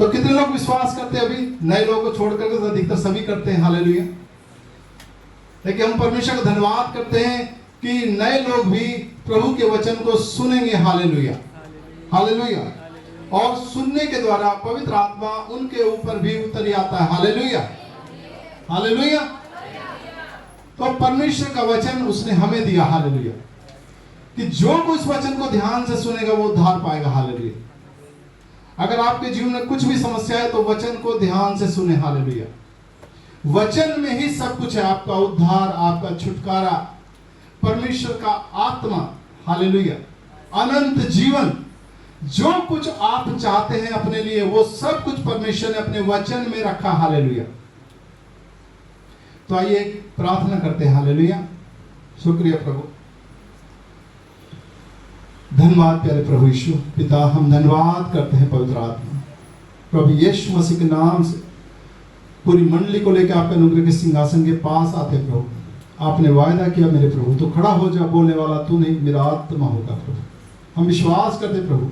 तो कितने लोग विश्वास करते हैं? अभी नए लोगों को छोड़ करके अधिकतर सभी करते हैं। हालेलुया। लेकिन हम परमेश्वर का धन्यवाद करते हैं कि नए लोग भी प्रभु के वचन को सुनेंगे। Hallelujah, hallelujah. और सुनने के द्वारा पवित्र आत्मा उनके ऊपर भी उतर आता है। Hallelujah, hallelujah. तो परमेश्वर का वचन उसने हमें दिया। हालेलुया, कि जो कुछ वचन को ध्यान से सुनेगा वो उद्धार पाएगा। हालेलुया। अगर आपके जीवन में कुछ भी समस्या है तो वचन को ध्यान से सुने। हालेलुया। वचन में ही सब कुछ है, आपका उद्धार, आपका छुटकारा, परमेश्वर का आत्मा। हालेलुया, अनंत जीवन, जो कुछ आप चाहते हैं अपने लिए वो सब कुछ परमेश्वर ने अपने वचन में रखा। हालेलुया। तो आइए प्रार्थना करते हैं। हालेलुया। शुक्रिया प्रभु, धन्यवाद प्यारे प्रभु यीशु पिता, हम धन्यवाद करते हैं पवित्र आत्मा प्रभु यीशु मसीह के नाम से। पूरी मंडली को लेकर आपके अनुग्रह के सिंहासन के पास आते प्रभु। आपने वायदा किया मेरे प्रभु, तो खड़ा हो जा, बोलने वाला तू नहीं मेरा आत्मा होगा प्रभु। हम विश्वास करते प्रभु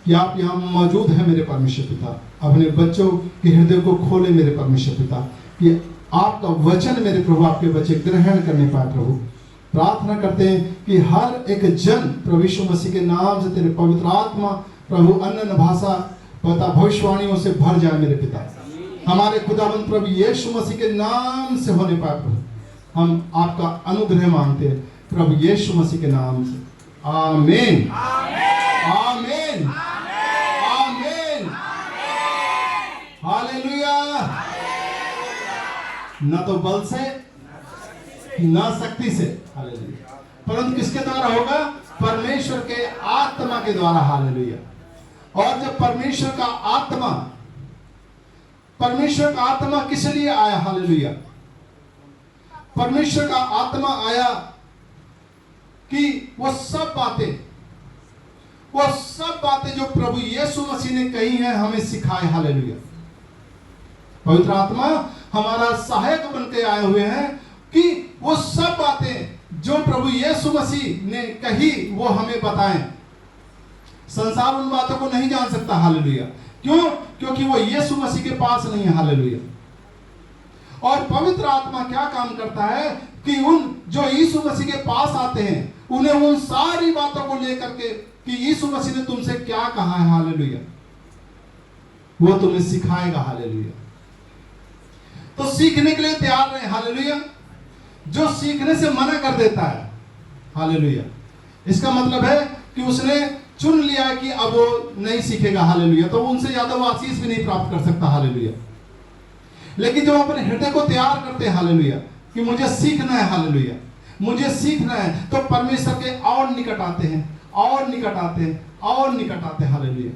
कि आप यहाँ मौजूद हैं मेरे परमेश्वर पिता। अपने बच्चों के हृदय को खोले मेरे परमेश्वर पिता, कि आपका वचन मेरे प्रभु आपके बच्चे ग्रहण करने पाए प्रभु। प्रार्थना करते हैं कि हर एक जन प्रभु यीशु मसीह के नाम से तेरे पवित्र आत्मा प्रभु अन्य भाषा पता भविष्यवाणियों से भर जाए मेरे पिता। हमारे खुदावंद प्रभु यीशु मसीह के नाम से होने पाए प्रभु। हम आपका अनुग्रह मांगते हैं प्रभु यीशु मसीह के नाम से। आमीन, आमीन, आमीन, हालेलुया। न तो बल से न शक्ति से, हालेलुया, परंतु किसके द्वारा होगा? परमेश्वर के आत्मा के द्वारा। हालेलुया। और जब परमेश्वर का आत्मा किस लिए आया? हालेलुया। परमेश्वर का आत्मा आया कि वो सब बातें जो प्रभु यीशु मसीह ने कही हैं हमें सिखाए। हालेलुया। पवित्र आत्मा हमारा सहायक बन के आए हुए हैं कि वो सब बातें जो प्रभु यीशु मसीह ने कही वो हमें बताएं। संसार उन बातों को नहीं जान सकता। हालेलुया। क्यों? क्योंकि वो यीशु मसीह के पास नहीं है। हालेलुया। और पवित्र आत्मा क्या काम करता है कि उन जो यीशु मसीह के पास आते हैं उन्हें उन सारी बातों को लेकर के कि यीशु मसीह ने तुमसे क्या कहा है, हालेलुया, वो तुम्हें सिखाएगा। हालेलुया। तो सीखने के लिए तैयार रहे। हालेलुया। जो सीखने से मना कर देता है, हालेलुया, इसका मतलब है कि उसने चुन लिया कि अब वो नहीं सीखेगा। हालेलुया। तो उनसे ज्यादा वो आशीष भी नहीं प्राप्त कर सकता। हालेलुया। लेकिन जो अपने हृदय को तैयार करते हैं, हालेलुया, कि मुझे सीखना है, हालेलुया, मुझे सीखना है, तो परमेश्वर के और निकट आते हैं, और निकट आते हैं, और निकट आते हैं। हालेलुया।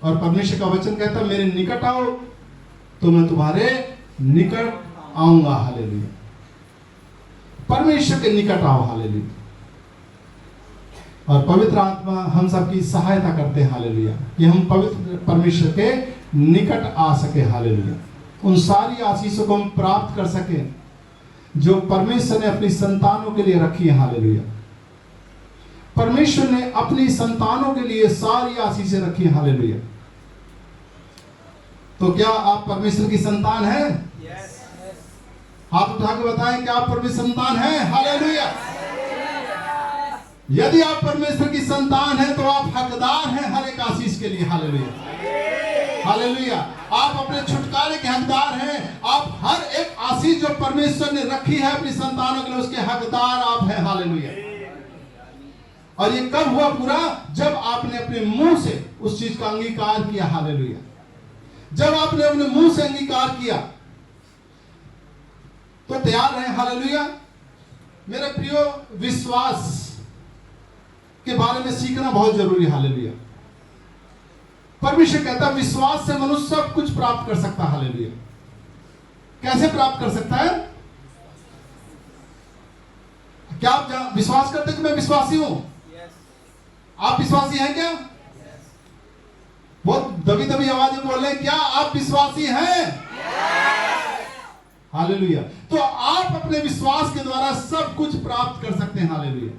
और परमेश्वर का वचन कहता है मेरे निकट आओ तो मैं तुम्हारे निकट आऊंगा। हालेलुया। परमेश्वर के निकट आओ। हालेलुया। और पवित्र आत्मा हम सबकी सहायता करते हैं। हालेलुया। कि हम पवित्र परमेश्वर के निकट आ सके। हालेलुया। उन सारी आशीषों को हम प्राप्त कर सके जो परमेश्वर ने अपनी संतानों के लिए रखी है। हालेलुया। परमेश्वर ने अपनी संतानों के लिए सारी आशीषें रखी है। हालेलुया। तो क्या आप परमेश्वर की संतान हैं? हाथ उठा के बताएं कि आप परमेश्वर संतान हैं। हालेलुया। यदि आप परमेश्वर की संतान हैं तो आप हकदार हैं हर एक आशीष के लिए। हालेलुया। हालेलुया। आप अपने छुटकारे के हकदार हैं। आप हर एक आशीष जो परमेश्वर ने रखी है अपनी संतानों के लिए उसके हकदार आप हैं। हालेलुया। और ये कब हुआ पूरा? जब आपने अपने मुंह से उस चीज का अंगीकार किया। हालेलुया। जब आपने अपने मुंह से अंगीकार किया तो तैयार रहे। हालेलुया। मेरे प्रियो, विश्वास के बारे में सीखना बहुत जरूरी है। हालेलुया। परमेश्वर कहता है विश्वास से मनुष्य सब कुछ प्राप्त कर सकता है। हालेलुया। कैसे प्राप्त कर सकता है? क्या आप विश्वास करते हैं कि मैं विश्वासी हूं? आप विश्वासी हैं क्या? बहुत दबी दबी आवाज में बोल रहे हैं, क्या आप विश्वासी हैं? हालेलुया। तो आप अपने विश्वास के द्वारा सब कुछ प्राप्त कर सकते हैं। हालेलुया।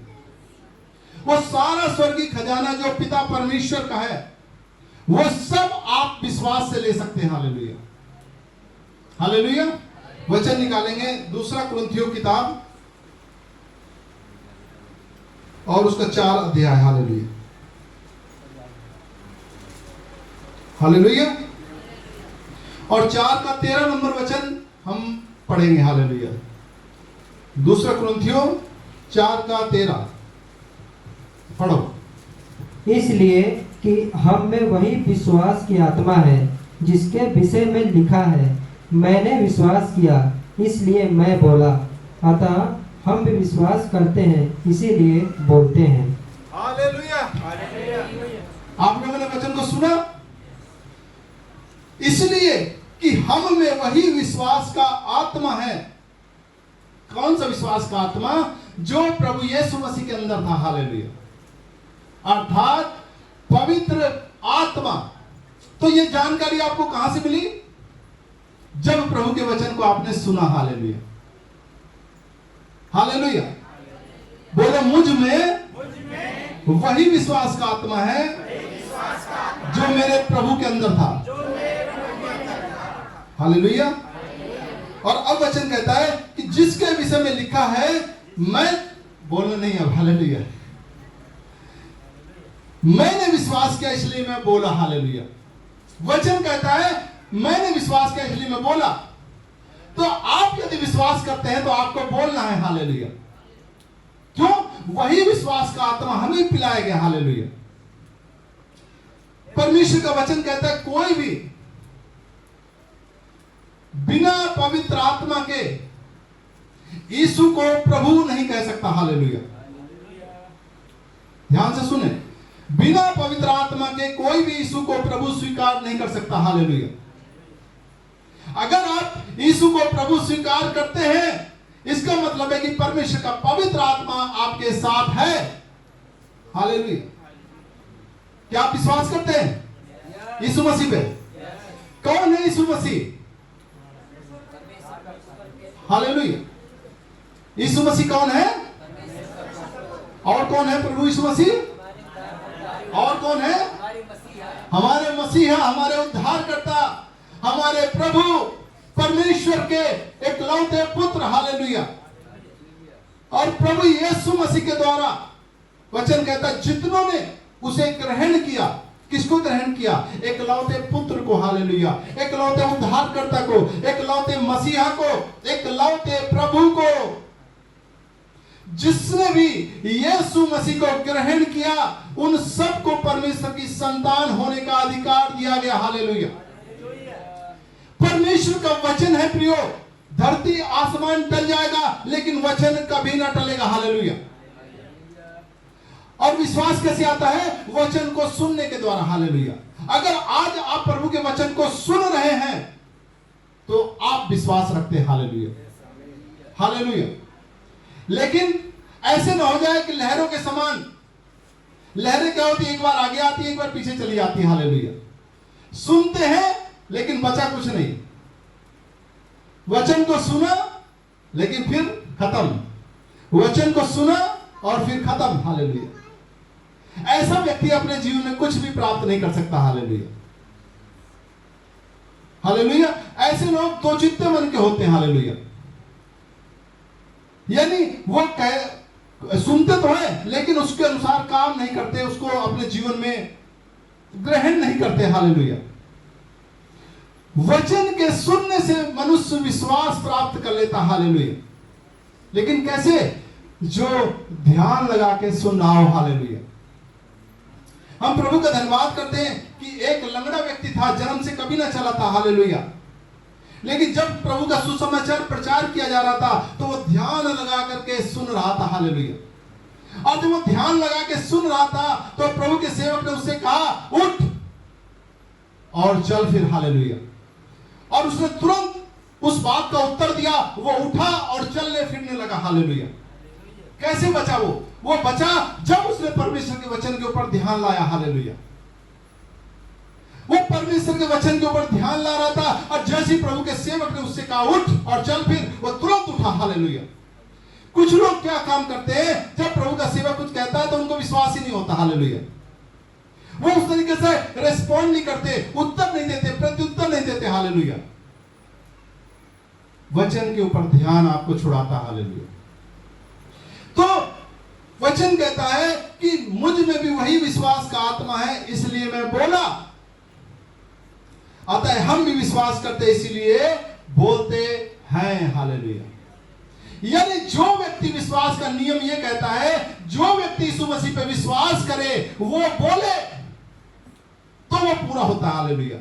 वो सारा स्वर्गीय खजाना जो पिता परमेश्वर का है वो सब आप विश्वास से ले सकते हैं। Hallelujah, hallelujah. वचन निकालेंगे दूसरा कुरिन्थियों किताब और उसका 4 अध्याय। Hallelujah, hallelujah. और 4 का 13 नंबर वचन हम पढ़ेंगे। हालेलुया, दूसरा कुरिन्थियों 4 का 13 पढ़ो। इसलिए कि हम में वही विश्वास की आत्मा है जिसके विषय में लिखा है, मैंने विश्वास किया इसलिए मैं बोला। अतः हम भी विश्वास करते हैं इसीलिए बोलते हैं। हालेलुया। आप लोगों ने वचन को सुना? इसलिए कि हम में वही विश्वास का आत्मा है। कौन सा विश्वास का आत्मा? जो प्रभु यीशु मसीह के अंदर था। हालेलुया, अर्थात पवित्र आत्मा। तो ये जानकारी आपको कहां से मिली? जब प्रभु के वचन को आपने सुना। Hallelujah, hallelujah. बोले मुझ में वही विश्वास का आत्मा है जो मेरे प्रभु के अंदर था। हालेलुया। और अब वचन कहता है कि जिसके विषय में लिखा है, मैं बोलना नहीं अब। हालेलुया, मैंने विश्वास किया इसलिए मैं बोला। हालेलुया। वचन कहता है मैंने विश्वास किया इसलिए मैं बोला। तो आप यदि विश्वास करते हैं तो आपको बोलना है। हालेलुया। क्यों? वही विश्वास का आत्मा हमें पिलाया गया। हालेलुया। परमेश्वर का वचन कहता है कोई भी बिना पवित्र आत्मा के यीशु को प्रभु नहीं कह सकता। हालेलुया, ध्यान से सुने। बिना पवित्र आत्मा के कोई भी यीशु को प्रभु स्वीकार नहीं कर सकता। हालेलुया। अगर आप यीशु को प्रभु स्वीकार करते हैं, इसका मतलब है कि परमेश्वर का पवित्र आत्मा आपके साथ है। हालेलुया। क्या आप विश्वास करते हैं यीशु मसीह पे? कौन है यीशु मसीह? हालेलुया। यीशु मसीह कौन है? और कौन है प्रभु यीशु मसीह? और कौन है? हमारे मसीहा, हमारे उद्धारकर्ता, हमारे प्रभु परमेश्वर के एकलौते पुत्र। हालेलुया। और प्रभु यीशु मसीह के द्वारा वचन कहता है जितनों ने उसे ग्रहण किया। किसको ग्रहण किया? एकलौते पुत्र को। हालेलुया। एकलौते उद्धारकर्ता को, एकलौते मसीहा को, एकलौते प्रभु को। जिसने भी यीशु मसीह को ग्रहण किया उन सबको परमेश्वर की संतान होने का अधिकार दिया गया। हालेलुया। परमेश्वर का वचन है प्रियो, धरती आसमान टल जाएगा लेकिन वचन कभी ना टलेगा। हालेलुया। और विश्वास कैसे आता है? वचन को सुनने के द्वारा। हालेलुया। अगर आज आप प्रभु के वचन को सुन रहे हैं तो आप विश्वास रखते हैं। Hallelujah, hallelujah. लेकिन ऐसे ना हो जाए कि लहरों के समान। लहरें क्या होती है? एक बार आगे आती है, एक बार पीछे चली जाती है। हालेलुया। सुनते हैं लेकिन बचा कुछ नहीं। वचन को सुना लेकिन फिर खत्म। वचन को सुना और फिर खत्म। हालेलुया। ऐसा व्यक्ति अपने जीवन में कुछ भी प्राप्त नहीं कर सकता। Hallelujah, hallelujah. ऐसे लोग दो चित्ते मन के होते हैं। हालेलुया। यानी वो सुनते तो है लेकिन उसके अनुसार काम नहीं करते, उसको अपने जीवन में ग्रहण नहीं करते। हालेलुया। वचन के सुनने से मनुष्य विश्वास प्राप्त कर लेता। हालेलुया। लेकिन कैसे? जो ध्यान लगा के सुन रहा हो। हालेलुया। हम प्रभु का धन्यवाद करते हैं कि एक लंगड़ा व्यक्ति था, जन्म से कभी ना चला था। हालेलुया। लेकिन जब प्रभु का सुसमाचार प्रचार किया जा रहा था तो वो ध्यान लगा करके सुन रहा था। हालेलुया। और जब वो ध्यान लगा के सुन रहा था तो प्रभु के सेवक ने उससे कहा उठ और चल फिर। हालेलुया। और उसने तुरंत उस बात का उत्तर दिया, वो उठा और चलने फिरने लगा। हालेलुया। कैसे बचा वो बचा जब उसने परमेश्वर के वचन के ऊपर ध्यान लाया। हालेलुया। वो परमेश्वर के वचन के ऊपर ध्यान ला रहा था और जैसे ही प्रभु के सेवक ने उससे कहा उठ और चल फिर, वो तुरंत उठा। हालेलुया। कुछ लोग क्या काम करते हैं, जब प्रभु का सेवक कुछ कहता है तो उनको विश्वास ही नहीं होता। हालेलुया। वो उस तरीके से रेस्पॉन्ड नहीं करते, उत्तर नहीं देते, प्रत्युत्तर नहीं देते। हालेलुया। वचन के ऊपर ध्यान आपको छुड़ाता। हालेलुया। तो वचन कहता है कि मुझ में भी वही विश्वास का आत्मा है, इसलिए मैं बोला। अतः हम भी विश्वास करते इसीलिए बोलते हैं। हालेलुया। यानी जो व्यक्ति विश्वास का नियम यह कहता है, जो व्यक्ति यीशु मसीह पे विश्वास करे वो बोले तो वो पूरा होता है। हालेलुया।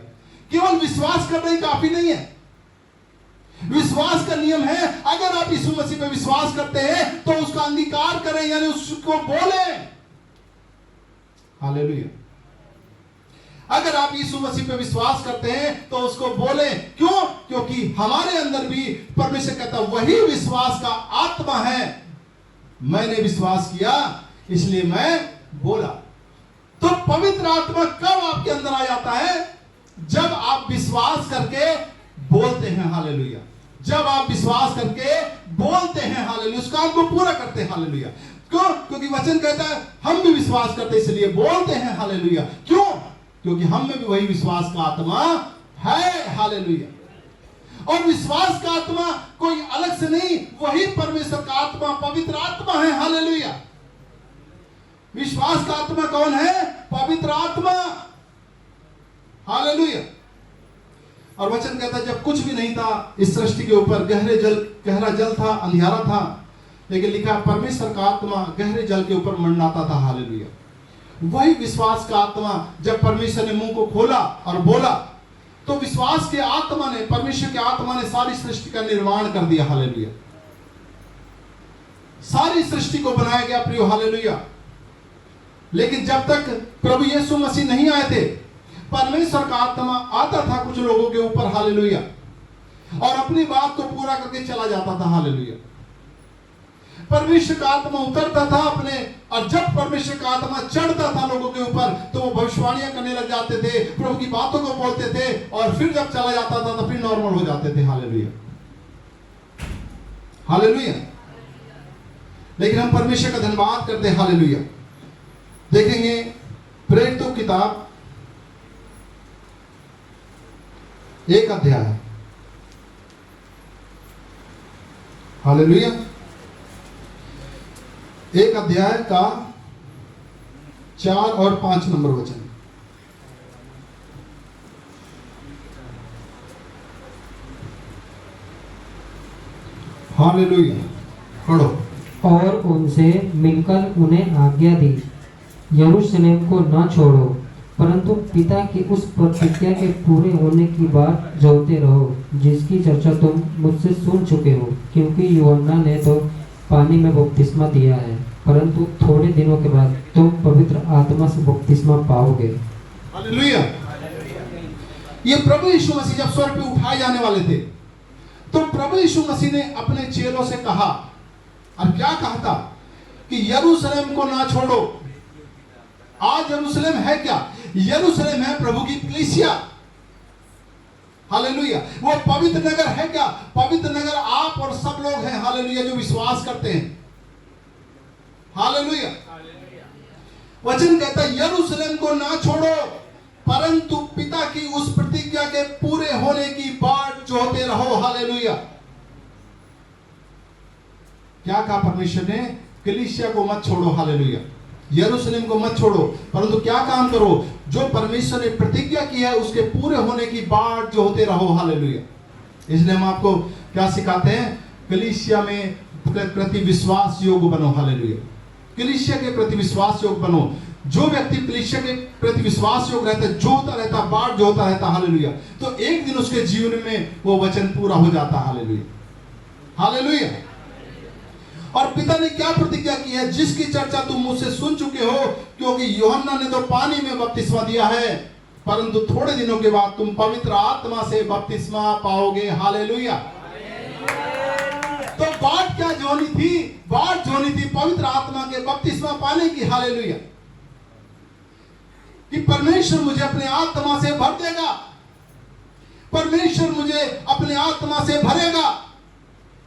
केवल विश्वास करना ही काफी नहीं है। विश्वास का नियम है, अगर आप यीशु मसीह पे विश्वास करते हैं तो उसका अंगीकार करें, यानी उसको बोले। हालेलुया। अगर आप यीशु मसीह पे विश्वास करते हैं तो उसको बोले। क्यों? क्योंकि हमारे अंदर भी परमेश्वर कहता वही विश्वास का आत्मा है। मैंने विश्वास किया इसलिए मैं बोला। तो पवित्र आत्मा कब आपके अंदर आ जाता है? जब आप विश्वास करके बोलते हैं। हालेलुया। जब आप विश्वास करके बोलते हैं। हालेलुया। उस काम को पूरा करते हैं। हालेलुया। क्यों? क्योंकि वचन कहता है हम भी विश्वास करते इसलिए बोलते हैं। हालेलुया। क्यों? क्योंकि हम में भी वही विश्वास का आत्मा है। हालेलुया। और विश्वास का आत्मा कोई अलग से नहीं, वही परमेश्वर का आत्मा, पवित्र आत्मा है। हालेलुया। विश्वास का आत्मा कौन है? पवित्र आत्मा। हालेलुया। और वचन कहता है जब कुछ भी नहीं था इस सृष्टि के ऊपर, गहरा जल था, अंधियारा था, लेकिन लिखा परमेश्वर का आत्मा गहरे जल के ऊपर मंडराता था। हालेलुया। वही विश्वास का आत्मा जब परमेश्वर ने मुंह को खोला और बोला तो विश्वास के आत्मा ने, परमेश्वर के आत्मा ने सारी सृष्टि का निर्माण कर दिया। हालेलुया। सारी सृष्टि को बनाया गया प्रियो। हालेलुया। लेकिन जब तक प्रभु यीशु मसीह नहीं आए थे, परमेश्वर का आत्मा आता था कुछ लोगों के ऊपर। हालेलुया। और अपनी बात को पूरा करके चला जाता था। हालेलुया। परमेश्वर का आत्मा उतरता था अपने, और जब परमेश्वर का आत्मा चढ़ता था लोगों के ऊपर तो वो भविष्यवाणियां करने लग जाते थे, प्रभु की बातों को बोलते थे, और फिर जब चला जाता था तो फिर नॉर्मल हो जाते थे। हालेलुया। हालेलुया। लेकिन हम परमेश्वर का धन्यवाद करते हैं। हालेलुया। देखेंगे प्रेरितों की किताब 1 अध्याय। हालेलुया। 1 अध्याय का 4 और 5 नंबर वचन। हालेलुया। पढ़ो। और उनसे मिलकर उन्हें आज्ञा दी, यरूशलेम को न छोड़ो, परंतु पिता की उस प्रतिज्ञा के पूरे होने की बात जोहते रहो, जिसकी चर्चा तुम मुझसे सुन चुके हो। क्योंकि यूहन्ना ने तो पानी में बपतिस्मा दिया है, परंतु थोड़े दिनों के बाद तुम पवित्र आत्मा से बपतिस्मा पाओगे। हालेलुया। ये प्रभु यीशु मसीह जब स्वर्ग पे उठाए जाने वाले थे तो प्रभु यीशु मसीह ने अपने चेलों से कहा, और क्या कहा था कि यरूशलेम को ना छोड़ो। आज यरूशलेम है क्या? यरूशलेम है प्रभु की कलीसिया। हालेलुया। वो पवित्र नगर है क्या? पवित्र नगर आप और सब लोग हैं। हालेलुया। जो विश्वास करते हैं। हालेलुया। वचन कहता है यरूशलेम को ना छोड़ो, परंतु पिता की उस प्रतिज्ञा के पूरे होने की बाट जोहते रहो। हालेलुया। क्या कहा परमेश्वर ने? कलीसिया को मत छोड़ो। हालेलुया। यरूशलेम को मत छोड़ो, परंतु क्या काम करो? जो परमेश्वर ने प्रतिज्ञा की है उसके पूरे होने की बाट जोहते रहो। हालेलुया। इसलिए हम आपको क्या सिखाते हैं? कलीसिया में प्रति विश्वास योग्य बनो। हालेलुया। कलीसिया के प्रति विश्वास योग्य बनो। जो व्यक्ति कलीसिया के प्रति विश्वास योग्य रहता है, जोहता रहता, बाट जोहता रहता, हालेलुया, तो एक दिन उसके जीवन में वो वचन पूरा हो जाता। हालेलुया। हालेलुया। और पिता ने क्या प्रतिज्ञा की है? जिसकी चर्चा तुम मुझसे सुन चुके हो, क्योंकि यूहन्ना ने तो पानी में बपतिस्मा दिया है, परंतु थोड़े दिनों के बाद तुम पवित्र आत्मा से बपतिस्मा पाओगे। हालेलुया। तो बाट क्या जोनी थी? बाट जोनी थी पवित्र आत्मा के बपतिस्मा पाने की। हालेलुया। कि परमेश्वर मुझे अपने आत्मा से भर देगा, परमेश्वर मुझे अपने आत्मा से भरेगा।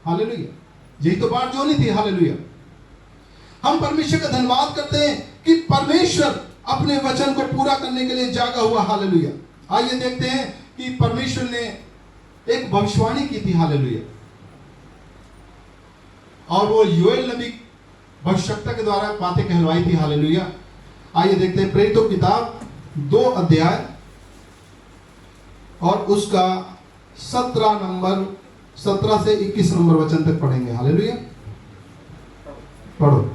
हालेलुया। यही तो बात जोनी थी। हालेलुया। हम परमेश्वर का धन्यवाद करते हैं कि परमेश्वर अपने वचन को पूरा करने के लिए जागा हुआ। हालेलुया। आइए देखते हैं कि परमेश्वर ने एक भविष्यवाणी की थी। हालेलुया। और वो योएल नबी भविष्यवक्ता के द्वारा बातें कहलवाई थी। हालेलुया। आइए देखते हैं प्रेरितों की किताब 2 अध्याय और उसका 17 से 21 नंबर वचन तक पढ़ेंगे। हालेलुया। पढ़ो।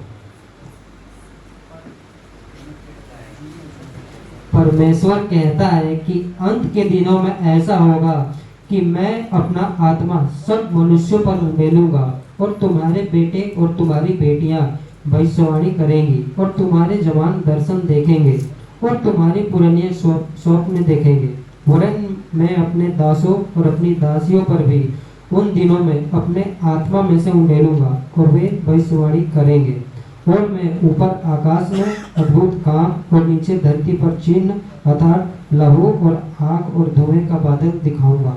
परमेश्वर कहता है कि अंत के दिनों में ऐसा होगा कि मैं अपना आत्मा सब मनुष्यों पर उंडेलूंगा और तुम्हारे बेटे और तुम्हारी बेटियां भविष्यवाणी करेंगी और तुम्हारे जवान दर्शन देखेंगे और तुम्हारी पुरानियां स्वप्न देखेंगे। वरन मैं अपने दासों और अपनी दासियों पर भी उन दिनों में अपने आत्मा में से उंडेलूंगा और वे भविष्यवाणी करेंगे। और मैं ऊपर आकाश में अद्भुत काम और नीचे धरती पर चिन्ह अर्थात लहू और आग और धुएं का बादल दिखाऊंगा।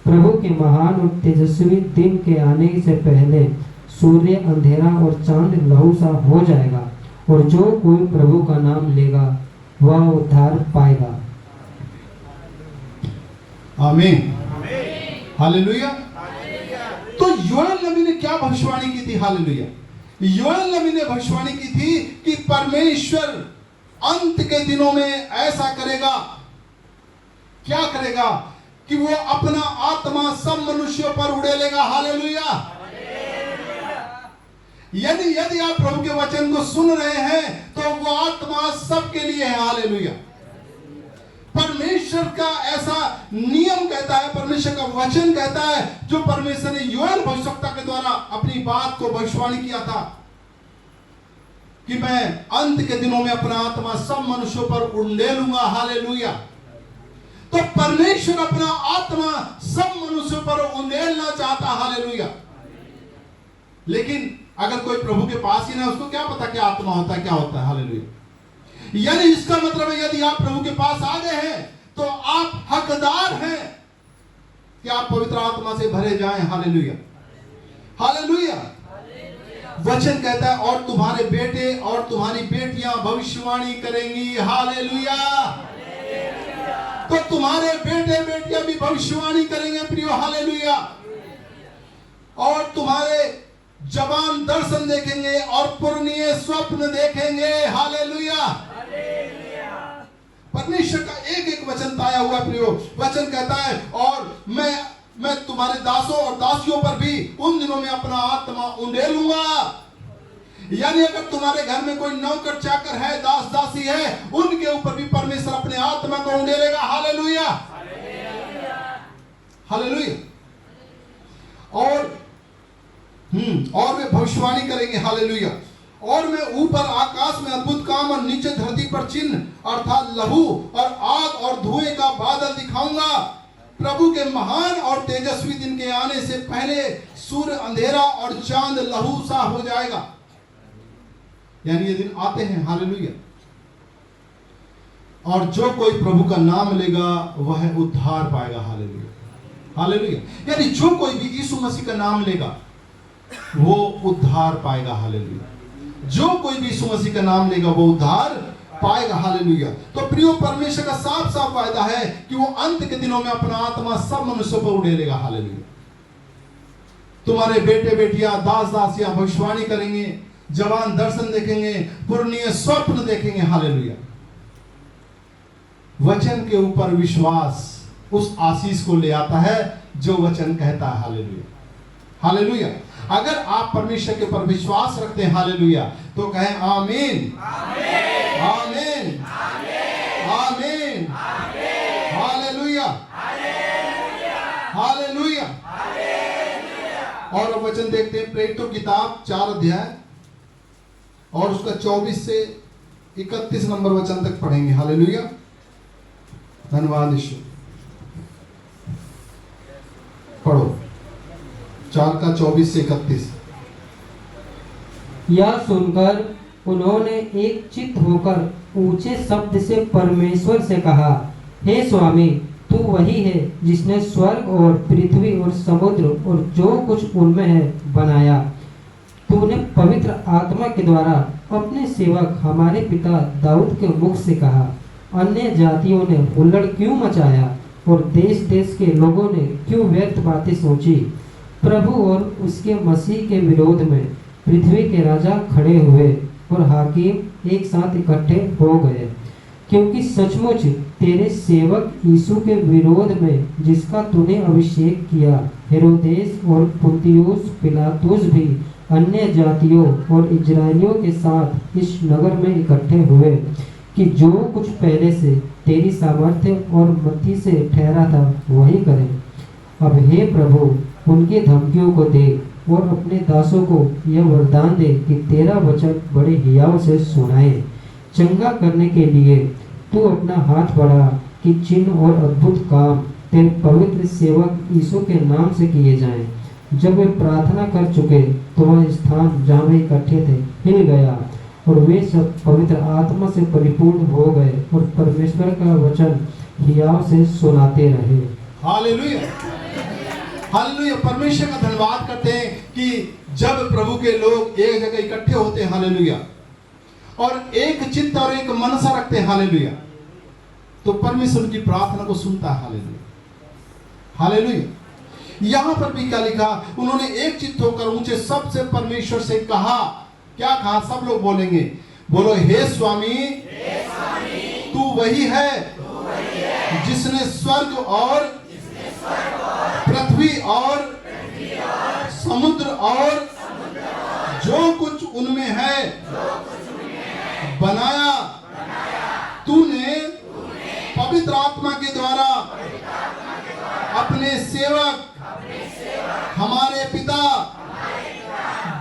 प्रभु के महान और तेजस्वी दिन के आने से पहले सूर्य अंधेरा और चांद लहू सा हो जाएगा और जो कोई प्रभु का नाम लेगा वह उद्धार पाएगा। आमीन। हालेलुया। तो योएल नबी ने क्या भविष्यवाणी की थी? हालेलुया। योएल नबी ने भविष्यवाणी की थी कि परमेश्वर अंत के दिनों में ऐसा करेगा। क्या करेगा? कि वो अपना आत्मा सब मनुष्यों पर उड़ेलेगा। हालेलुया। यदि आप प्रभु के वचन को सुन रहे हैं तो वो आत्मा सबके लिए है। हालेलुया। परमेश्वर का ऐसा नियम कहता है, परमेश्वर का वचन कहता है, जो परमेश्वर ने योएल भविष्यवक्ता के द्वारा अपनी बात को भविष्यवाणी किया था कि मैं अंत के दिनों में अपना आत्मा सब मनुष्यों पर उंडेलूंगा। हालेलुया। तो परमेश्वर अपना आत्मा सब मनुष्यों पर उंडेलना चाहता। हालेलुया। लेकिन अगर कोई प्रभु के पास ही ना, उसको क्या पता क्या आत्मा होता है, क्या होता है। हालेलुया। यानी इसका मतलब है यदि आप प्रभु के पास आ गए हैं तो आप हकदार हैं कि आप पवित्र आत्मा से भरे जाएं। हालेलुया। हालेलुया। वचन कहता है और तुम्हारे बेटे और तुम्हारी बेटियां भविष्यवाणी करेंगी। हालेलुया। तो तुम्हारे बेटे बेटियां भी भविष्यवाणी करेंगे प्रियो। हालेलुया। और तुम्हारे जवान दर्शन देखेंगे और पुराने स्वप्न देखेंगे। हालेलुया। परमेश्वर का एक एक वचन ताया हुआ प्रियो। वचन कहता है और मैं तुम्हारे दासों और दासियों पर भी उन दिनों में अपना आत्मा उंडेलूंगा। यानी अगर तुम्हारे घर में कोई नौकर चाकर है, दास दासी है, उनके ऊपर भी परमेश्वर अपने आत्मा को उंडेलेगा। हालेलुया। हालेलुया। और वे भविष्यवाणी करेंगे। हालेलुया। और मैं ऊपर आकाश में अद्भुत काम और नीचे धरती पर चिन्ह अर्थात लहू और आग और धुएं का बादल दिखाऊंगा। प्रभु के महान और तेजस्वी दिन के आने से पहले सूर्य अंधेरा और चांद लहू सा हो जाएगा। यानी ये दिन आते हैं। हालेलुया। और जो कोई प्रभु का नाम लेगा वह उद्धार पाएगा। हालेलुया। हालेलुया। यानी जो कोई भी यीशु मसीह का नाम लेगा वो उद्धार पाएगा। हालेलुया। जो कोई भी यीशु मसीह का नाम लेगा वो उद्धार पाएगा। हालेलुया। तो प्रियो, परमेश्वर का साफ साफ वायदा है कि वो अंत के दिनों में अपना आत्मा सब मनुष्यों पर उड़ेलेगा। हालेलुया। तुम्हारे बेटे बेटियां दास दासियां भविष्यवाणी करेंगे, जवान दर्शन देखेंगे, पुराने स्वप्न देखेंगे। हालेलुया। वचन के ऊपर विश्वास उस आशीष को ले आता है जो वचन कहता है। हालेलुया। हालेलुया। अगर आप परमेश्वर के ऊपर विश्वास रखते हैं, हालेलुया, तो कहें आमीन। आमीन। आमीन। हालेलुया। हालेलुया। और वचन देखते हैं प्रेरितों की किताब 4 अध्याय और उसका 24 से 31 नंबर वचन तक पढ़ेंगे। हालेलुया। धन्यवाद यीशु। पढ़ो 4 का 24 से 31। यह सुनकर उन्होंने एक चित्त होकर ऊंचे शब्द से परमेश्वर से कहा, हे स्वामी, तू वही है जिसने स्वर्ग और पृथ्वी और समुद्र और जो कुछ उनमें है बनाया। तूने पवित्र आत्मा के द्वारा अपने सेवक हमारे पिता दाऊद के मुख से कहा, अन्य जातियों ने हुल्लड़ क्यों मचाया और देश देश के लोगों ने क्यों व्यर्थ बातें सोची। प्रभु और उसके मसीह के विरोध में पृथ्वी के राजा खड़े हुए और हाकिम एक साथ इकट्ठे हो गए, क्योंकि सचमुच तेरे सेवक यीशु के विरोध में जिसका तूने अभिषेक किया, हेरोदेस और पुन्तियुस पिलातुस भी अन्य जातियों और इजरायलियों के साथ इस नगर में इकट्ठे हुए कि जो कुछ पहले से तेरी सामर्थ्य और मति से ठहरा था वही करें। अब हे प्रभु, उनकी धमकियों को देख और अपने दासों को यह वरदान दे कि तेरा वचन बड़े हियाव से सुनाए। चंगा करने के लिए तू अपना हाथ बढ़ा कि चिन्ह और अद्भुत काम तेरे पवित्र सेवक यीशु के नाम से किए जाएं। जब वे प्रार्थना कर चुके तो वह स्थान जहाँ वे इकट्ठे थे हिल गया और वे सब पवित्र आत्मा से परिपूर्ण हो गए और परमेश्वर का वचन हियाव से सुनाते रहे। Hallelujah, hallelujah. परमेश्वर का धन्यवाद करते हैं कि जब प्रभु के लोग एक जगह इकट्ठे होते हैं, हालेलुया, और एक चित्त और एक मनसा रखते हैं, हालेलुया, तो परमेश्वर की प्रार्थना को सुनता है। Hallelujah, hallelujah. यहां पर भी क्या लिखा, उन्होंने एक चित्त होकर ऊंचे सबसे परमेश्वर से कहा। क्या कहा? सब लोग बोलेंगे, बोलो, हे स्वामी, तू वही है जिसने स्वर्ग और पृथ्वी और समुद्र और जो कुछ उनमें है बनाया। तूने पवित्र आत्मा के द्वारा अपने सेवक हमारे पिता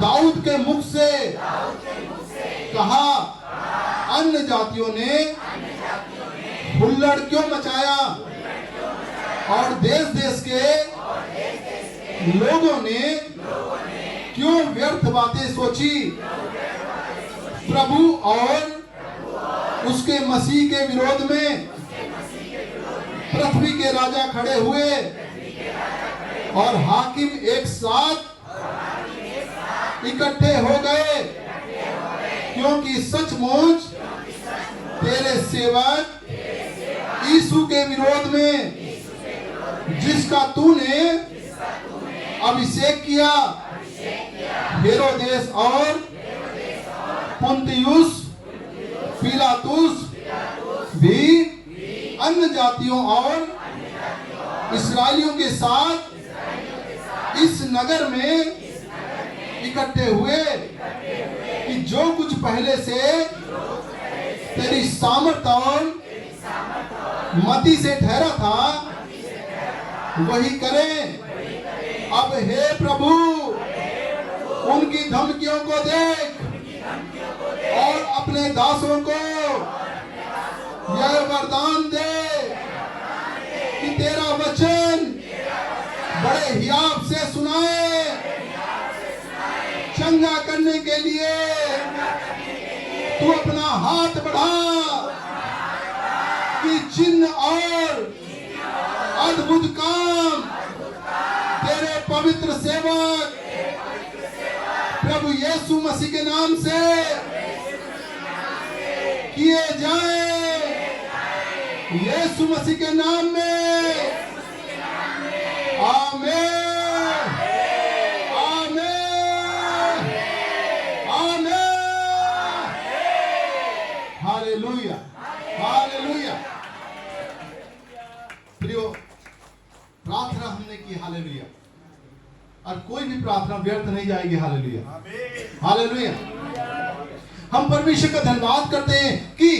दाऊद के मुख से कहा, अन्य जातियों ने हुल्लड़ क्यों मचाया और देश देश के लोगों ने क्यों व्यर्थ बातें सोची। प्रभु और उसके मसीह के विरोध में पृथ्वी के राजा खड़े हुए और हाकिम एक साथ इकट्ठे हो गए, क्योंकि सचमुच तेरे सेवक यीशु के विरोध में जिसका तूने अभिषेक किया, हेरोदेस और पुन्तियुस पिलातुस भी अन्य जातियों और इस्राएलियों के साथ इस नगर में इकट्ठे हुए कि जो कुछ पहले से तेरी सामर्थ्य और मति से ठहरा था वही करें। अब हे प्रभु, उनकी धमकियों को देख और अपने दासों को यह वरदान दे कि तेरा वचन बड़े हियाव से सुनाए। चंगा करने के लिए तू अपना हाथ बढ़ा कि चिन्ह और अद्भुत काम तेरे पवित्र सेवक प्रभु यीशु मसीह के नाम से किए जाएं। यीशु मसीह के नाम में आमीन, आमीन, आमीन। Hallelujah, hallelujah. प्रियो, प्रार्थना हमने की, हालेलुया, और कोई भी प्रार्थना व्यर्थ नहीं जाएगी। Hallelujah, hallelujah. हम परमेश्वर का धन्यवाद करते हैं कि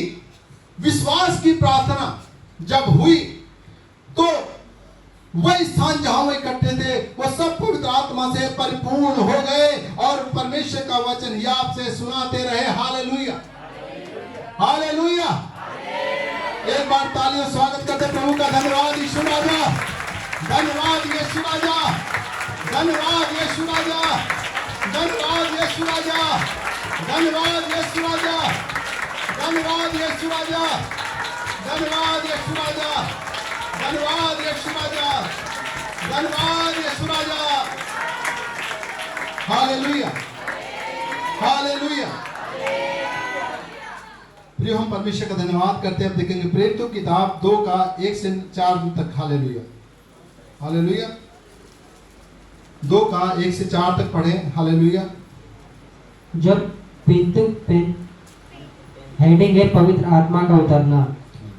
विश्वास की प्रार्थना जब हुई तो वह स्थान जहां वो इकट्ठे थे वह सब पवित्र आत्मा से परिपूर्ण हो गए और परमेश्वर का वचन याद से सुनाते रहे। Hallelujah, hallelujah. एक बार तालियों स्वागत करते प्रभु का। धन्यवाद यीशु राजा, धन्यवाद यीशु राजा, धन्यवाद यीशु राजा, धन्यवाद यीशु राजा, धन्यवाद यीशु राजा, धन्यवाद यीशु राजा, धन्यवाद यीशु राजा, धन्यवाद यीशु राजा, धन्यवाद यीशु राजा। हालेलुया। हालेलुया। प्रिय, हम परमेश्वर का धन्यवाद करते हैं। अब देखेंगे प्रेरितों की किताब 2 का 1 से 4 तक। Hallelujah, hallelujah. 2 का 1 से 4 तक पढ़ें। हालेलुया। जब हेडिंग है पवित्र आत्मा का उतरना।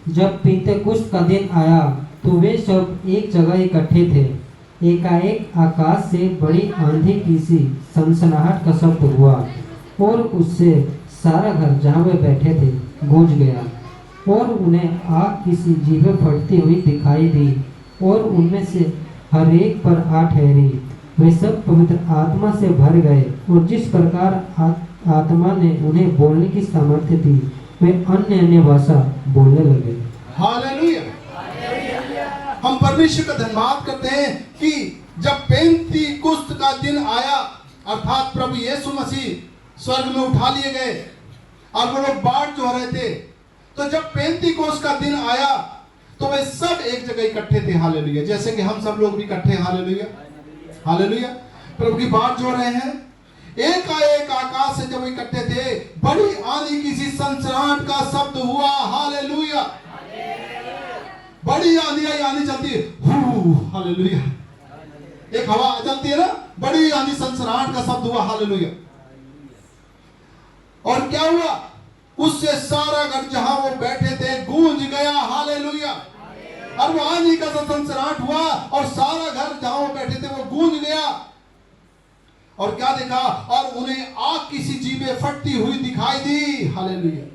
जब पिंतेकुस्त का दिन आया तो वे सब एक जगह इकट्ठे थे। एकाएक आकाश से बड़ी आंधी की सी सनसनाहट का शब्द हुआ और उससे सारा घर जहाँ वे बैठे थे गूंज गया और उन्हें आग की सी जीभें फटती हुई दिखाई दी और उनमें से हर एक पर आ ठहरी। वे सब पवित्र आत्मा से भर गए और जिस प्रकार आत्मा ने उन्हें बोलने की सामर्थ्य दी वे अन्य अन्य भाषा बोलने लगे। हालेलुया। हम परमेश्वर का धन्यवाद करते हैं कि जब पेंतीकुस्त का दिन आया, अर्थात प्रभु यीशु मसीह स्वर्ग में उठा लिए गए और वो लोग बाट जो रहे थे, तो जब पेंतीकुस्त का दिन आया तो वे सब एक जगह इकट्ठे थे। हालेलुया। जैसे कि हम सब लोग भी इकट्ठे हैं। Hallelujah, hallelujah. प्रभु की बाट जो रहे हैं। एकाएक आकाश से जब इकट्ठे थे, बड़ी आंधी की सी सनसनाहट का शब्द हुआ। हालेलुया। बड़ी आंधी आई, आंधी चलती है। हालेलुया। एक हवा चलती है ना, बड़ी आंधी सनसनाहट का शब्द हुआ। हालेलुया। और क्या हुआ? उससे सारा घर जहां वो बैठे थे गूंज गया। हालेलुया। और वो आंधी का सनसनाहट हुआ और सारा घर जहां वो बैठे थे वो गूंज गया। और क्या देखा? और उन्हें आग की सी जीभें फटती हुई दिखाई दी। हालेलुया।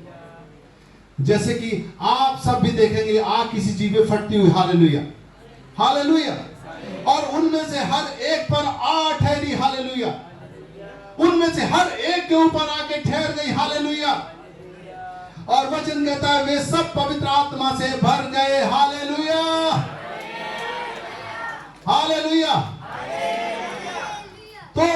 जैसे कि आप सब भी देखेंगे आग की सी जीभें फटती हुई। Hallelujah, hallelujah. और उनमें से हर एक पर आ ठहरी। हालेलुया। उनमें से हर एक के ऊपर आके ठहर गई। हालेलुया। और वचन कहता है वे सब पवित्र आत्मा से भर गए। Hallelujah, hallelujah. तो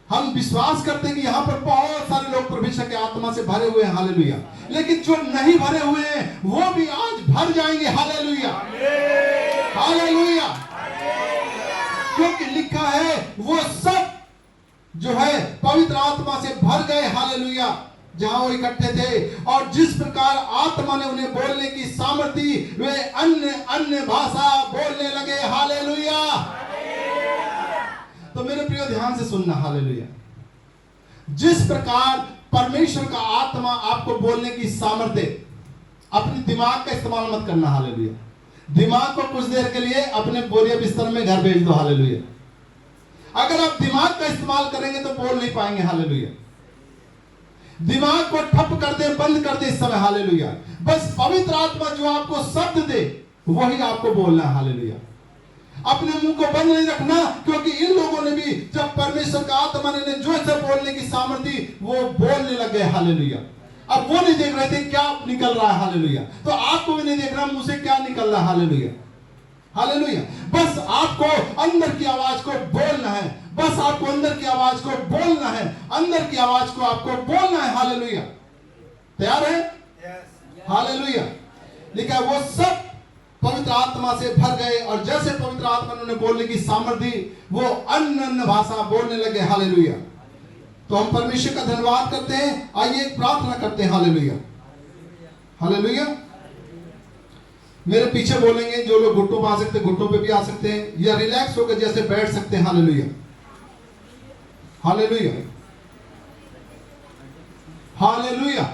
हम विश्वास करते हैं कि यहाँ पर बहुत सारे लोग परमेश्वर के आत्मा से भरे हुए हैं। हालेलुया। लेकिन जो नहीं भरे हुए हैं वो भी आज भर जाएंगे। Hallelujah, hallelujah. क्योंकि लिखा है वो सब जो है पवित्र आत्मा से भर गए। हालेलुया। जहां वो इकट्ठे थे और जिस प्रकार आत्मा ने उन्हें बोलने की सामर्थ्य दी, वे अन्य अन्य भाषा बोलने लगे। हालेलुया। तो मेरे प्रिय ध्यान से सुनना। हालेलुया। जिस प्रकार परमेश्वर का आत्मा आपको बोलने की सामर्थ्य, अपने दिमाग का इस्तेमाल मत करना। हालेलुया। दिमाग को कुछ देर के लिए अपने बोरिया बिस्तर में घर भेज दो। हालेलुया। अगर आप दिमाग का इस्तेमाल करेंगे तो बोल नहीं पाएंगे। हालेलुया। दिमाग को ठप कर दे, बंद कर दे इस समय। हालेलुया। बस पवित्र आत्मा जो आपको शब्द दे वही आपको बोलना है। हालेलुया। अपने मुंह को बंद नहीं रखना, क्योंकि इन लोगों ने भी जब परमेश्वर का आत्मा ने जो से बोलने की सामर्थ्य वो बोलने लग गए। हालेलुया। अब वो नहीं देख रहे थे क्या निकल रहा है। हालेलुया। तो आपको भी नहीं देखना मुंह से क्या निकल रहा है। Hallelujah, hallelujah. बस आपको अंदर की आवाज को बोलना है। बस आपको अंदर की आवाज को बोलना है। अंदर की आवाज को आपको बोलना है। हालेलुया। तैयार है? हालेलुया। लिखा वो सब पवित्र आत्मा से भर गए और जैसे पवित्र आत्मा ने उन्हें बोलने की सामर्थ्य दी, वो अन्य अन्य भाषा बोलने लगे। हालेलुया। तो हम परमेश्वर का धन्यवाद करते हैं। आइए एक प्रार्थना करते हैं। Hallelujah, hallelujah. मेरे पीछे बोलेंगे। जो लोग घुटनों पे आ सकते हैं घुटनों पे भी आ सकते हैं, या रिलैक्स होकर जैसे बैठ सकते हैं। Hallelujah, hallelujah, hallelujah.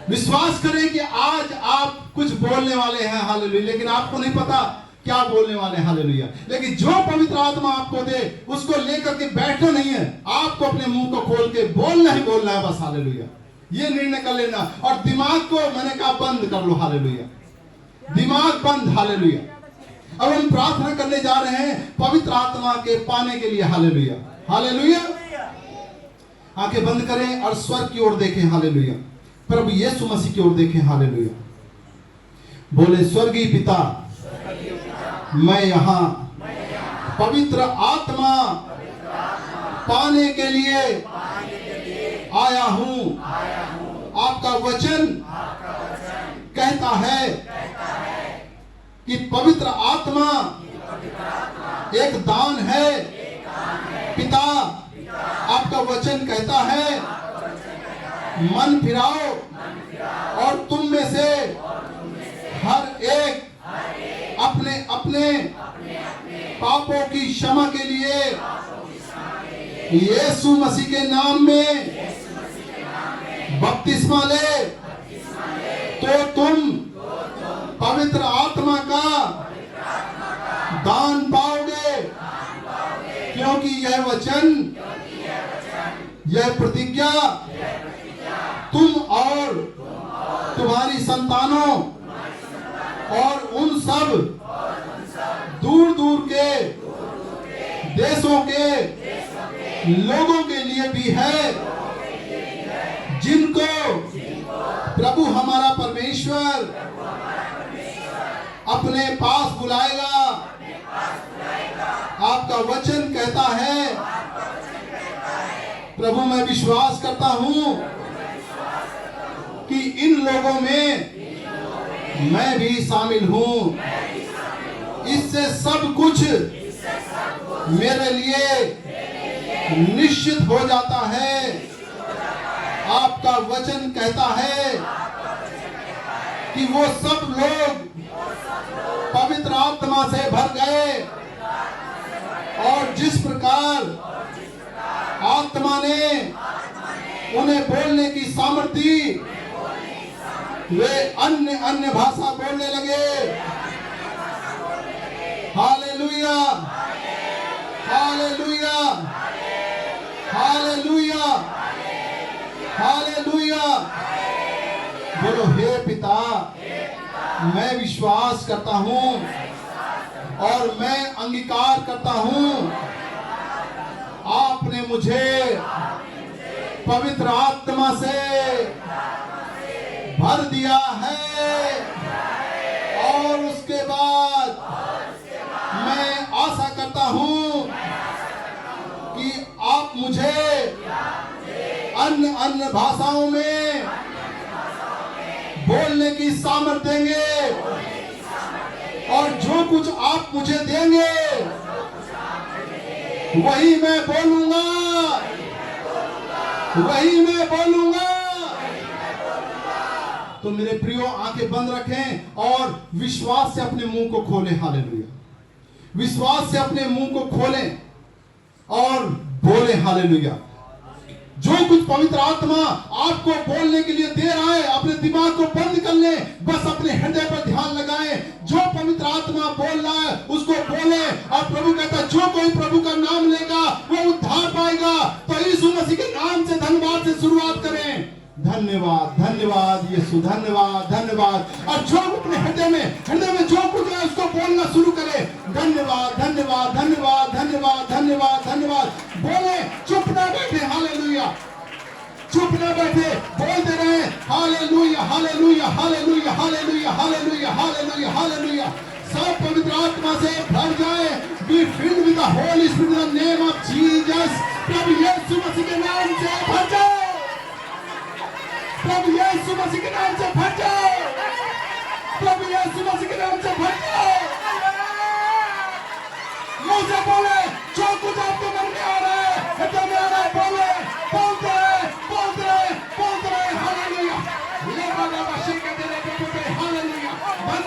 विश्वास करें कि आज आप कुछ बोलने वाले हैं। हालेलुया। लेकिन आपको नहीं पता क्या बोलने वाले हैं। हालेलुया। लेकिन जो पवित्र आत्मा आपको दे उसको लेकर के बैठना नहीं है, आपको अपने मुंह को खोल के बोलना ही बोलना है बस। हालेलुया। ये निर्णय कर लेना। और दिमाग को मैंने कहा बंद कर लो। हालेलुया। दिमाग बंद। हालेलुया। अब हम प्रार्थना करने जा रहे हैं पवित्र आत्मा के पाने के लिए। Hallelujah, hallelujah. आंखें बंद करें और स्वर्ग की ओर देखें। हालेलुया। प्रभु यीशु मसीह की ओर देखें। हालेलुया। बोले स्वर्गीय पिता, मैं यहाँ पवित्र आत्मा पाने के लिए आया हूँ। आपका वचन कहता है कि पवित्र आत्मा एक दान है। पिता, आपका वचन कहता है मन फिराओ और तुम में से हर एक अपने अपने पापों की क्षमा के लिए यीशु मसीह के नाम में बपतिस्मा ले, तो तुम पवित्र आत्मा का दान पाओगे, क्योंकि यह वचन, यह प्रतिज्ञा तुम और तुम्हारी संतानों और उन सब दूर दूर के देशों के लोगों के लिए भी है, जिनको प्रभु हमारा परमेश्वर अपने पास बुलाएगा। आपका वचन कहता है, प्रभु मैं विश्वास करता हूं कि इन लोगों में मैं भी शामिल हूं। इससे सब कुछ मेरे लिए निश्चित हो जाता है। आपका वचन कहता है कि वो सब लोग पवित्र आत्मा से भर गए, और जिस प्रकार आत्मा ने उन्हें बोलने की सामर्थ्य, वे अन्य अन्य भाषा बोलने लगे। Hallelujah, hallelujah, hallelujah, hallelujah. बोलो हे पिता, मैं विश्वास करता हूं और मैं अंगीकार करता हूं, आपने मुझे पवित्र आत्मा से भर दिया है, और उसके बाद मैं आशा करता हूं कि आप मुझे अन्य अन्य भाषाओं में बोलने की सामर्थ्य देंगे, और जो कुछ आप मुझे देंगे वही मैं बोलूंगा, वही मैं बोलूंगा। तो मेरे प्रियो, आंखें बंद रखें और विश्वास से अपने मुंह को खोलें। हालेलुया, विश्वास से अपने मुंह को खोलें और बोले हालेलुया। जो कुछ पवित्र आत्मा आपको बोलने के लिए दे रहा है, अपने दिमाग को बंद कर ले, बस अपने हृदय पर ध्यान लगाएं। जो पवित्र आत्मा बोल रहा है उसको बोले, और प्रभु कहता है जो कोई प्रभु का नाम लेगा वो उद्धार पाएगा। तो यीशु मसीह के नाम से धन्यवाद से शुरुआत करें। धन्यवाद, धन्यवाद यीशु, धन्यवाद, धन्यवाद। और जो अपने हृदय में जो कुछ है उसको बोलना शुरू करें। धन्यवाद, धन्यवाद, धन्यवाद, धन्यवाद, धन्यवाद, धन्यवाद। बोले, चुप ना बैठे। हालेलुया, चुप ना बैठे, बोलते रहे। Hallelujah, hallelujah, hallelujah, hallelujah, hallelujah, hallelujah, hallelujah. सब पवित्र आत्मा से भर जाए। Be filled with the Holy Spirit in the name of Jesus। प्रभु यीशु मसीह के नाम से भर जाओ, प्रभु यीशु मसीह के नाम से भर जाओ, प्रभु यीशु मसीह के नाम से भर जाओ। मुंह से बोले, जो कुछ आपके मन में आ रहा है, हृदय में आ रहा है, बोले, बोलते रहे, बोलते रहे, बोलते रहे। Hallelujah, hallelujah.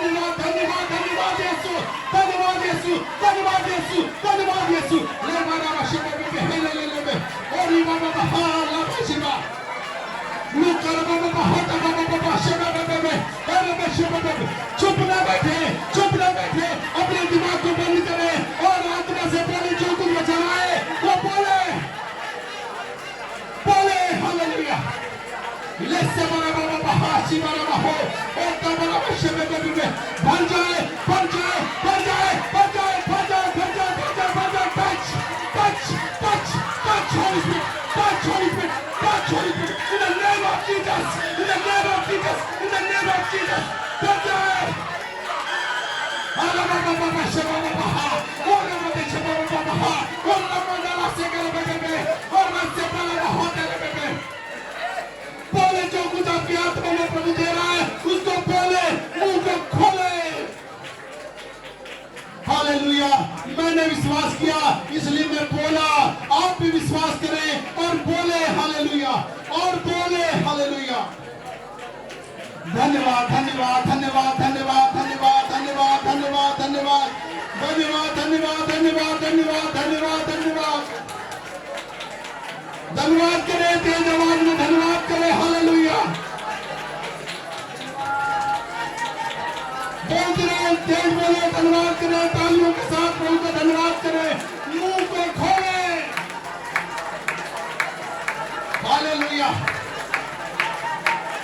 धन्यवाद, धन्यवाद, धन्यवाद यीशु, धन्यवाद यीशु, धन्यवाद यीशु, धन्यवाद यीशु। ले मारा बाशिबा पे हेले ले ले और ये बाबा हाला बाशिबा लुकर बाबा हटा बाबा शिबा पे अरे बाशिबा पे। चुप ना बैठे, चुप ना बैठे, अपने दिमाग को बंद करें और आत्मा से बोले, जो कुछ बचा है वो बोले, बोले। हालेलुया। लेसे बड़ा बाबा हाशी बड़ा हो और तब बड़ा बाशिबा पे भर जाए, भर जाए, भर जाए, भर जाए, भर जाए, भर जाए, भर जाए, भर जाए। Touch, touch, touch, touch Holy Spirit, touch Holy Spirit, touch Holy Spirit, in the name of Jesus, in the name of Jesus, in the name of Jesus, touch it. Allah Baba Baba Sheba Baba Ha, Ora Baba Sheba Baba Ha, Ora Baba La Segala Bebe, Ora Segala La Hotel Bebe. बोले, जो कुछ आपकी आत्मा में प्रभु दे रहा है उसको बोले, मुंह को खोले। हालेलुया। मैंने विश्वास किया इसलिए मैं बोला, आप भी विश्वास करें और बोले हालेलुया, और बोले हालेलुया। धन्यवाद धन्यवाद धन्यवाद धन्यवाद धन्यवाद धन्यवाद धन्यवाद धन्यवाद धन्यवाद धन्यवाद धन्यवाद धन्यवाद धन्यवाद धन्यवाद धन्यवाद करें तेज आवाज में धन्यवाद करें हालेलुया बोलते रहे तेज बोले धन्यवाद करें तालियों के साथ प्रभु का धन्यवाद करें मुंह को खोले हालेलुया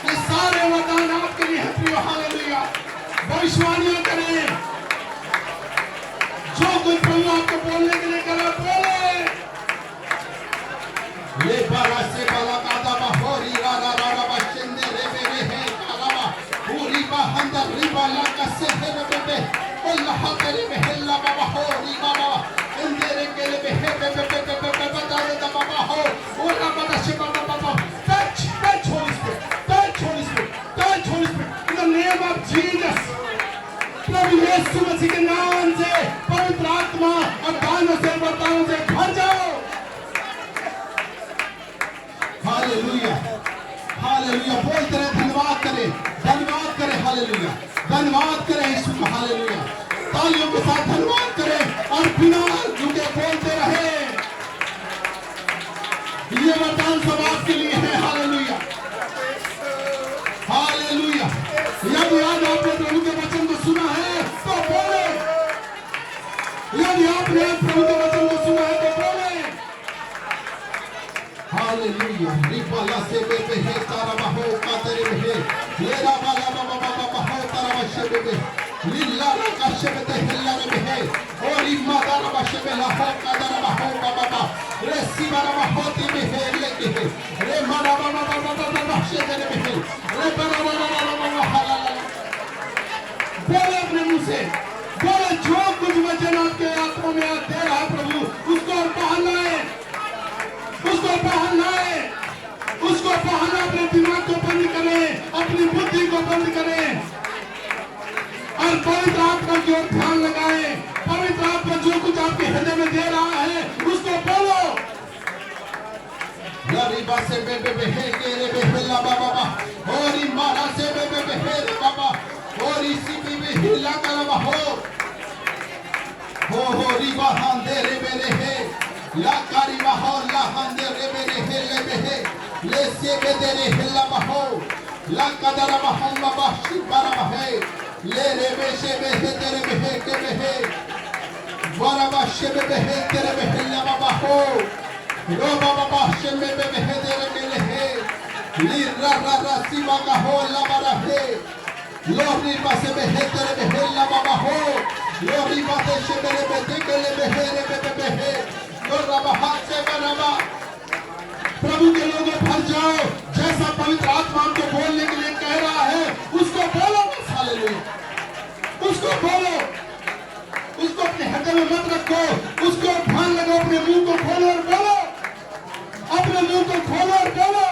ये सारे वरदान आपके लिए हैं प्रिय हालेलुया भविष्यवाणियां करें जो कुछ प्रभु आपको बोलने के लिए करा बोले ले बाला से बाला कादा बा होरी रा रा रा रा बा शिंदे रे मेरे है कालावा पूरी बा हंदर रिबा ला का से है रे बे अल्लाह तेरे में हेल्ला बाबा होरी बाबा इंदे रे के ले है बे बे बे बे बे बता रे दा बाबा हो और रा बता से बाबा बाबा touch Holy Spirit touch Holy Spirit touch Holy Spirit in the name of Jesus प्रभु यीशु मसीह के नाम से पवित्र आत्मा और दानों से वरदानों से भर जाओ हालेलुया हालेलुया बोलते रहे धन्यवाद करें हालेलुया धन्यवाद करें यीशु का हालेलुया तालियों के साथ धन्यवाद करें और बिना रुके बोलते रहे ये वरदान सब आपके लिए है हालेलुया हालेलुया यदि आज आपने प्रभु के वचन को सुना है तो बोले यदि आपने प्रभु के वचन को सुना है तो बोले हालेलुया रिबाला से बेबे है तारा बहो कातरे में लेरा बाला बाबा बाबा बहो तारा बशे बे लीला रा काशे बे हिल्ला रे है और इमा तारा बशे बे ला हो कादरा बहो बाबा बा रे सीबारा बहो ती में है लेके है रे मारा बाबा बाबा बाबा बशे दे में है रे बरा बरा बरा हालाला बोले अपने मुंह से बोले जो कुछ वचन आपके आत्मा में दे रहा है प्रभु उसको पहनना है उसको पहनना अपने दिमाग को बंद करें अपनी बुद्धि को बंद करें और पवित्र आत्मा की ओर ध्यान लगाएं पवित्र आत्मा जो कुछ आपके हृदय में दे रहा है उसको बोलो लरीबा से बेबे बेहे केरे बेहेला बाबा बा और मारा से बेबे बेहे बाबा और इसी में हिला करवा हो रिबा हांदे रे मेरे है ला कारी बाहो ला हांदे रे मेरे है ले बेहे ले से बेदे रे हिला बाहो ला कदरा बाहो बाबा शिबारा बाहे ले रे बेशे बेहे तेरे बेहे के बेहे वारा बाशे बेहे तेरे बेहे ला बाबा हो रो बाबा बाशे बेहे तेरे मेले है ली रा रा रा सीमा का हो ला बारा है लोरी बासे बेहे तेरे बेहे ला बाबा हो लोरी बाते से मेरे बेटे के ले बेहे रे बेहे लोरा बाहर से बनावा प्रभु के लोगों भर जाओ जैसा पवित्र आत्मा हमको बोलने के लिए कह रहा है उसको बोलो हालेलुया उसको बोलो उसको अपने हृदय में मत रखो उसको ध्यान लगाओ अपने मुंह को खोलो और बोलो अपने मुंह को खोलो और बोलो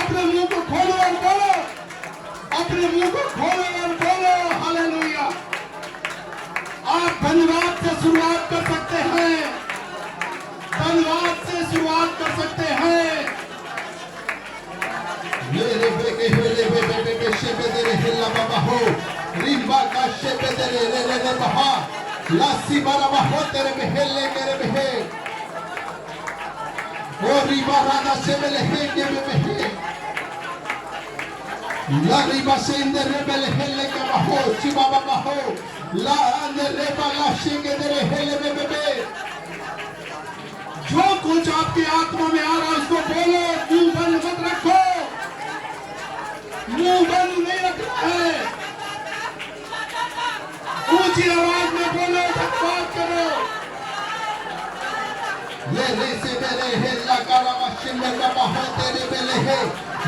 अपने मुंह को खोलो और बोलो अपने मुंह को खोलो और बोलो हालेलुया आप धन्यवाद से शुरुआत कर सकते हैं धन्यवाद से शुरुआत कर सकते हैं मेरे बेटे बेटे शेबे तेरे हिला बाबा हो रिबा का शेबे तेरे रे बहा लासी बाबा हो तेरे में हेले तेरे में है ओ रिबा राजा शेबे ले हे के में है ला रिबा से इंदर रे बेले हेले के बहो शिबा बाबा हो ला अंदर रे बाला शेके तेरे हेले में बे जो कुछ आपकी आत्मा में आ रहा है उसको बोलो मुंह बंद मत रखो मुंह बंद नहीं रखना है ऊंची आवाज में बोलो धन्यवाद करो ले रे से बेले है लगा मशीन में बाबा हो तेरे बेले है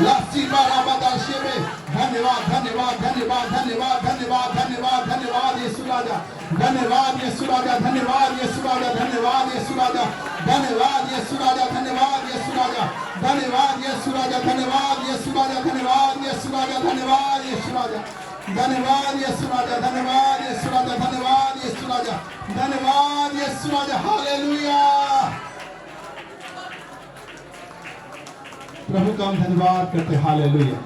लासी बारा बदाशे में धन्यवाद धन्यवाद धन्यवाद धन्यवाद धन्यवाद धन्यवाद धन्यवाद यीशु राजा धन्यवाद यीशु राजा धन्यवाद यीशु राजा धन्यवाद यीशु राजा धन्यवाद यीशु राजा धन्यवाद यीशु राजा धन्यवाद यीशु राजा धन्यवाद यीशु राजा धन्यवाद यीशु राजा धन्यवाद यीशु राजा धन्यवाद यीशु राजा धन्यवाद यीशु राजा धन्यवाद यीशु राजा धन्यवाद यीशु राजा हालेलुया प्रभु का हम धन्यवाद करते हालेलुया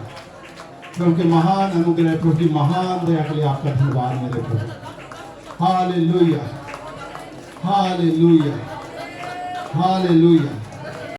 प्रभु के महान अनुग्रह, प्रभु की महान दया के लिए आपका धन्यवाद मेरे प्रभु। Hallelujah, hallelujah, hallelujah.